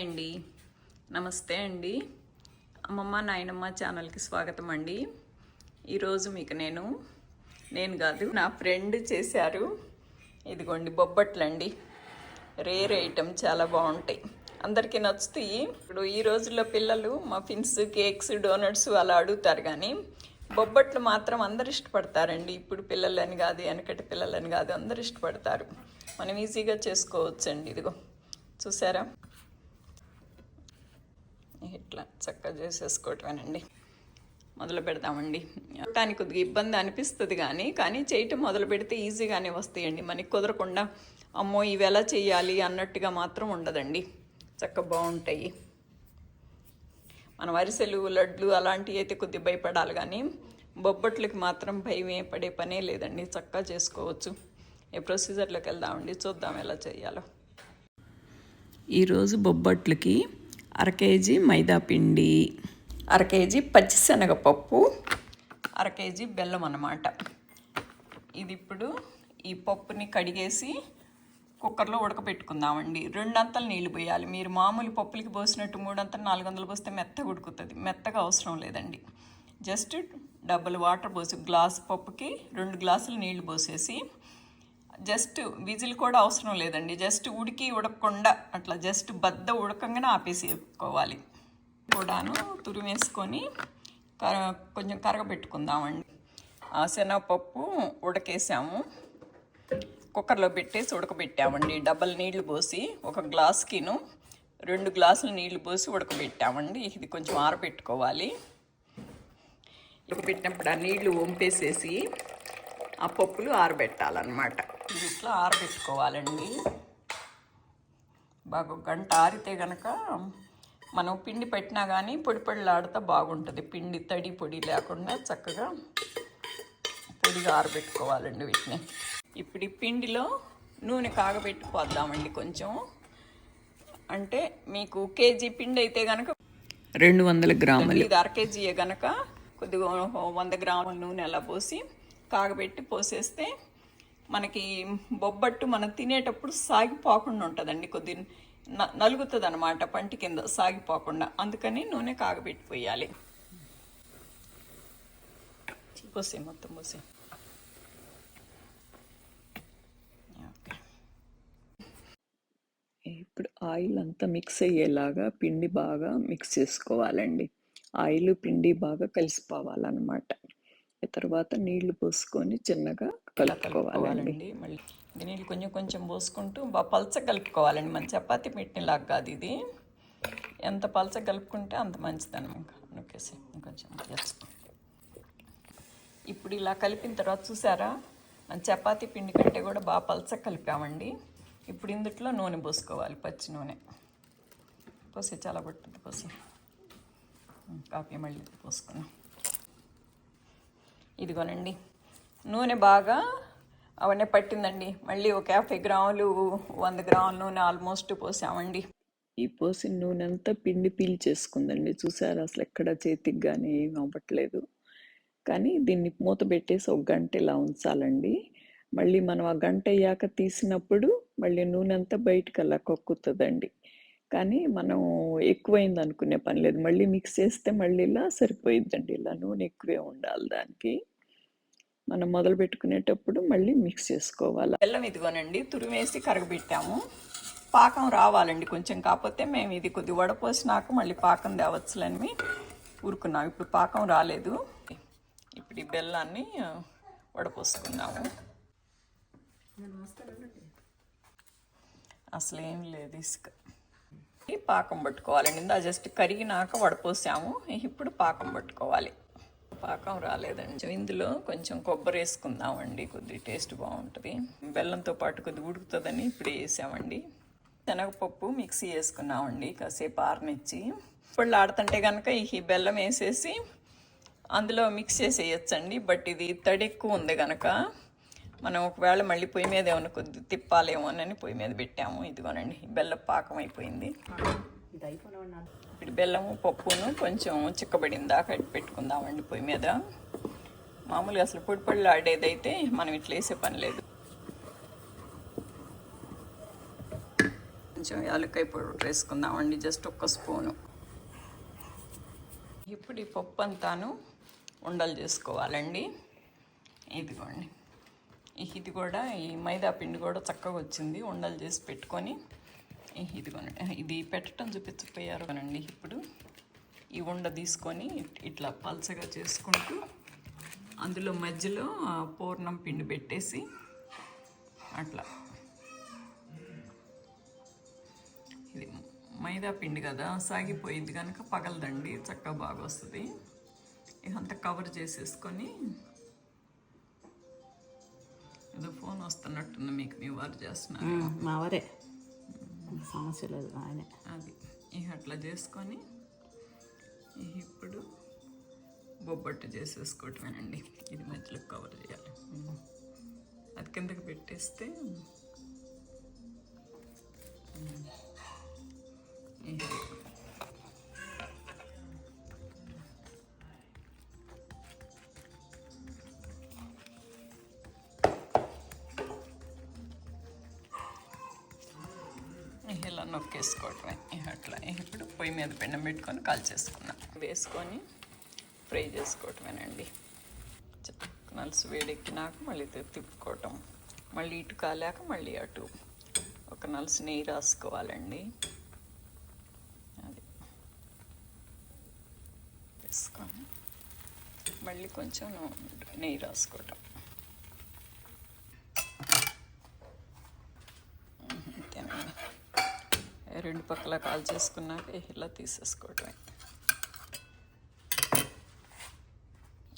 అండి నమస్తే అండి. అమ్మమ్మ నాయనమ్మ ఛానల్కి స్వాగతం అండి. ఈరోజు మీకు నేను కాదు నా ఫ్రెండ్ చేశారు. ఇదిగోండి బొబ్బట్లు అండి. రేర్ ఐటమ్, చాలా బాగుంటాయి, అందరికీ నచ్చుతాయి. ఇప్పుడు ఈ రోజుల్లో పిల్లలు మఫిన్స్, కేక్స్, డోనట్స్ అలా అడుగుతారు, కానీ బొబ్బట్లు మాత్రం అందరు ఇష్టపడతారండి. ఇప్పుడు పిల్లలని కాదు, వెనకటి పిల్లలని కాదు, అందరు ఇష్టపడతారు. మనం ఈజీగా చేసుకోవచ్చండి. ఇదిగో చూసారా, ఇట్లా చక్కగా చేసేసుకోవటమేనండి. మొదలు పెడదామండి. చూడటానికి కొద్దిగా ఇబ్బంది అనిపిస్తుంది, కానీ చేయటం మొదలు పెడితే ఈజీగానే వస్తాయండి. మనకి కుదరకుండా అమ్మో ఇవి ఎలా చేయాలి అన్నట్టుగా మాత్రం ఉండదండి, చక్కగా బాగుంటాయి. మన అరిసెలు, లడ్లు అలాంటివి అయితే కొద్దిగా భయపడాలి, కానీ బొబ్బట్లకి మాత్రం భయమే పడే పనే లేదండి, చక్కగా చేసుకోవచ్చు. ఈ ప్రొసీజర్లోకి వెళ్దామండి, చూద్దాం ఎలా చేయాలో. ఈరోజు బొబ్బట్లకి 1/2 కేజీ మైదా పిండి, 1/2 కేజీ పచ్చిశనగపప్పు, 1/2 కేజీ బెల్లం అన్నమాట. ఇది ఇప్పుడు ఈ పప్పుని కడిగేసి కుక్కర్లో ఉడకపెట్టుకుందామండి. 2 అంతలు నీళ్ళు పోయాలి. మీరు మామూలు పప్పులకి పోసినట్టు 3 అంతలు 400 పోస్తే మెత్తగా ఉడుకుతుంది. మెత్తగా అవసరం లేదండి. జస్ట్ డబుల్ వాటర్ పోసి, గ్లాస్ పప్పుకి 2 గ్లాసులు నీళ్లు పోసేసి, జస్ట్ విజిల్ కూడా అవసరం లేదండి. జస్ట్ ఉడకకుండా అట్లా జస్ట్ బద్ద ఉడకంగానే ఆపేసుకోవాలి. కూడాను తురిమేసుకొని కొంచెం కరగబెట్టుకుందామండి. శనగపప్పు ఉడకేసాము, కుక్కర్లో పెట్టేసి ఉడకబెట్టామండి. డబల్ నీళ్లు పోసి, 1 గ్లాస్కిను 2 గ్లాసులు నీళ్లు పోసి ఉడకబెట్టామండి. ఇది కొంచెం ఆరబెట్టుకోవాలి. ఉడకబెట్టినప్పుడు ఆ నీళ్లు వంపేసేసి ఆ పప్పులు ఆరబెట్టాలన్నమాట. ఇది ఇట్లా ఆరబెట్టుకోవాలండి. బాగా 1 గంట ఆరితే కనుక మనం పిండి పెట్టినా కానీ పొడిలాడుతూ బాగుంటుంది. పిండి తడి పొడి లేకుండా చక్కగా పొడిగా ఆరబెట్టుకోవాలండి వీటిని. ఇప్పుడు ఈ పిండిలో నూనె కాగబెట్టుకోద్దామండి కొంచెం. అంటే మీకు కేజీ పిండి అయితే కనుక 200 గ్రాములు, ఇది 1/2 కేజీయే కనుక కొద్దిగా 100 గ్రాముల నూనె అలా పోసి కాగబెట్టి పోసేస్తే మనకి బొబ్బట్టు మనం తినేటప్పుడు సాగిపోకుండా ఉంటుందండి. కొద్దిగా నలుగుతుంది అనమాట పంటి కింద, సాగిపోకుండా. అందుకని నూనె కాగబెట్టి పోయాలి. పోసే మొత్తం పోసే. ఓకే, ఇప్పుడు ఆయిల్ అంతా మిక్స్ అయ్యేలాగా పిండి బాగా మిక్స్ చేసుకోవాలండి. ఆయిల్ పిండి బాగా కలిసిపోవాలన్నమాట. తర్వాత నీళ్లు పోసుకొని చిన్నగా కలుపుకోవాలండి. మళ్ళీ నీళ్ళు కొంచెం కొంచెం పోసుకుంటూ బాగా పలచ కలుపుకోవాలండి. మన చపాతీ పెట్టినలాగా కాదు ఇది. ఎంత పలచ కలుపుకుంటే అంత మంచిదన్నమాట. నొక్కేసి ఇంకొంచెం ఇప్పుడు ఇలా కలిపిన తర్వాత చూసారా, మన చపాతీ పిండి కంటే కూడా బాగా పలచ కలిపామండి. ఇప్పుడు ఇందుట్లో నూనె పోసుకోవాలి, పచ్చి నూనె పోసి చాలా పట్టుద్ది. పోసి కాఫీ మళ్ళీ పోసుకున్నాం. ఇదిగోనండి నూనె బాగా అవన్నీ పట్టిందండి. మళ్ళీ 50 గ్రాములు 100 గ్రాముల నూనె ఆల్మోస్ట్ పోసామండి. ఈ పోసిన నూనె అంతా పిండి పీల్చేసుకుందండి. చూసారు, అసలు ఎక్కడ చేతికి కానీ ఏం అవ్వట్లేదు. కానీ దీన్ని మూత పెట్టేసి 1 గంట ఇలా ఉంచాలండి. మళ్ళీ మనం ఆ గంట అయ్యాక తీసినప్పుడు మళ్ళీ నూనె అంతా బయటకు అలా కక్కుతుందండి. కానీ మనం ఎక్కువైంది అనుకునే పని లేదు. మళ్ళీ మిక్స్ చేస్తే మళ్ళీ ఇలా సరిపోయిద్దండి. ఇలా నూనె ఎక్కువే ఉండాలి దానికి. మనం మొదలు పెట్టుకునేటప్పుడు మళ్ళీ మిక్స్ చేసుకోవాలి. బెల్లం ఇదిగోనండి తురిమేసి కరగబెట్టాము. పాకం రావాలండి కొంచెం. కాకపోతే మేము ఇది కొద్ది వడపోసినాక మళ్ళీ పాకం తేవచ్చులని ఊరుకున్నాం. ఇప్పుడు పాకం రాలేదు. ఇప్పుడు ఈ బెల్లాన్ని వడపోసుకున్నాము. అసలు ఏం లేదు, ఇసుక. పాకం పట్టుకోవాలండి. ఇందా జస్ట్ కరిగినాక వడపోసాము, ఇప్పుడు పాకం పట్టుకోవాలి. పాకం రాలేదండి. ఇందులో కొంచెం కొబ్బరి వేసుకుందామండి, కొద్దిగా టేస్ట్ బాగుంటుంది. బెల్లంతో పాటు కొద్దిగా ఉడుకుతుందని ఇప్పుడు వేసామండి. శనగపప్పు మిక్సీ వేసుకున్నామండి, కాసేపు ఆరనిచ్చి. ఇప్పుడు ఆడుతుంటే కనుక ఈ బెల్లం వేసేసి అందులో మిక్స్ చేసి వేయచ్చండి. బట్ ఇది తడి ఎక్కువ ఉంది కనుక మనం ఒకవేళ మళ్ళీ పొయ్యి మీద ఏమైనా కొద్ది తిప్పాలేమోనని పొయ్యి మీద పెట్టాము. ఇదిగోనండి బెల్లం పాకం అయిపోయింది. ఇప్పుడు బెల్లము పప్పును కొంచెం చిక్కబడిన దాకా పెట్టుకుందామండి పొయ్యి మీద. మామూలుగా అసలు పొడి ఆడేదైతే మనం ఇట్లా వేసే పని లేదు. కొంచెం యాలక్కాయ పౌడర్ వేసుకుందామండి, జస్ట్ ఒక్క స్పూను. ఇప్పుడు ఈ పప్పు అంతాను ఉండలు చేసుకోవాలండి. ఇదిగోండి, ఇది కూడా ఈ మైదా పిండి కూడా చక్కగా వచ్చింది. ఉండలు చేసి పెట్టుకొని ఇదిగోండి, ఇది పెట్టడం చూపించకపోయారు కనండి. ఇప్పుడు ఈ ఉండ తీసుకొని ఇట్లా పల్చగా చేసుకుంటూ అందులో మధ్యలో పూర్ణం పిండి పెట్టేసి అట్లా, ఇది మైదా పిండి కదా సాగిపోయింది కనుక పగలదండి, చక్కగా బాగా వస్తుంది. ఇదంతా కవర్ చేసేసుకొని, ఏదో ఫోన్ వస్తున్నట్టుంది మీకు, మీ వారు చేస్తున్నారు. మా వారే, సమస్య లేదు ఆయనే. అది అట్లా చేసుకొని ఇప్పుడు బొబ్బట్టు చేసేసుకోవటమేనండి. ఇది మధ్యలో కవర్ చేయాలి, అది కిందకి పెట్టేస్తే ఇలా నొక్కేసుకోవటమే. అట్లా ఇప్పుడు పొయ్యి మీద పెండం పెట్టుకొని కాల్చేసుకున్నాం. వేసుకొని ఫ్రై చేసుకోవటమేనండి. నలుసు వేడెక్కినాక మళ్ళీ తిప్పుకోవటం, మళ్ళీ ఇటు కాలాక మళ్ళీ అటు ఒక నలుసు నెయ్యి రాసుకోవాలండి. అది వేసుకొని మళ్ళీ కొంచెం నెయ్యి రాసుకోవటం. అంతేనండి, రెండు పక్కల కాల్ చేసుకున్నాక ఇలా తీసేసుకోవటమే.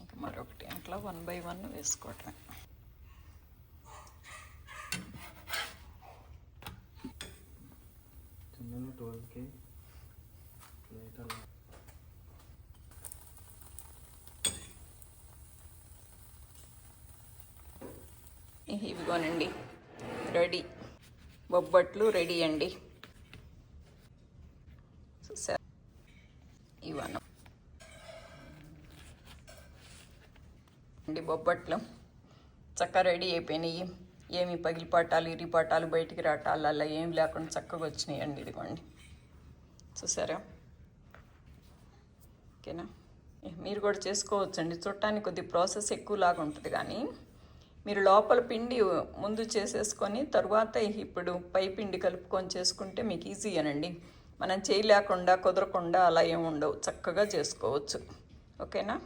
ఇంకా మరొకటి అట్లా 1 by 1 వేసుకోవటమే. ఇవిగోనండి రెడీ, బొబ్బట్లు రెడీ అండి. ఇవన్న అండి బొబ్బట్లు చక్కగా రెడీ అయిపోయినాయి. ఏమి పగిలిపాటాలు ఇరిపాటాలు బయటికి రాటాలు అలా ఏమి లేకుండా చక్కగా వచ్చినాయి అండి. ఇదిగోండి, చూసారా? ఓకేనా, మీరు కూడా చేసుకోవచ్చండి. చూడటానికి కొద్ది ప్రాసెస్ ఎక్కువలాగా ఉంటుంది, కానీ మీరు లోపల పిండి ముందు చేసేసుకొని తర్వాత ఇప్పుడు పై పిండి కలుపుకొని చేసుకుంటే మీకు ఈజీ అనండి. మనం చేయలేకుండా కుదరకుండా అలా ఏమి ఉండవు, చక్కగా చేసుకోవచ్చు. ఓకేనా?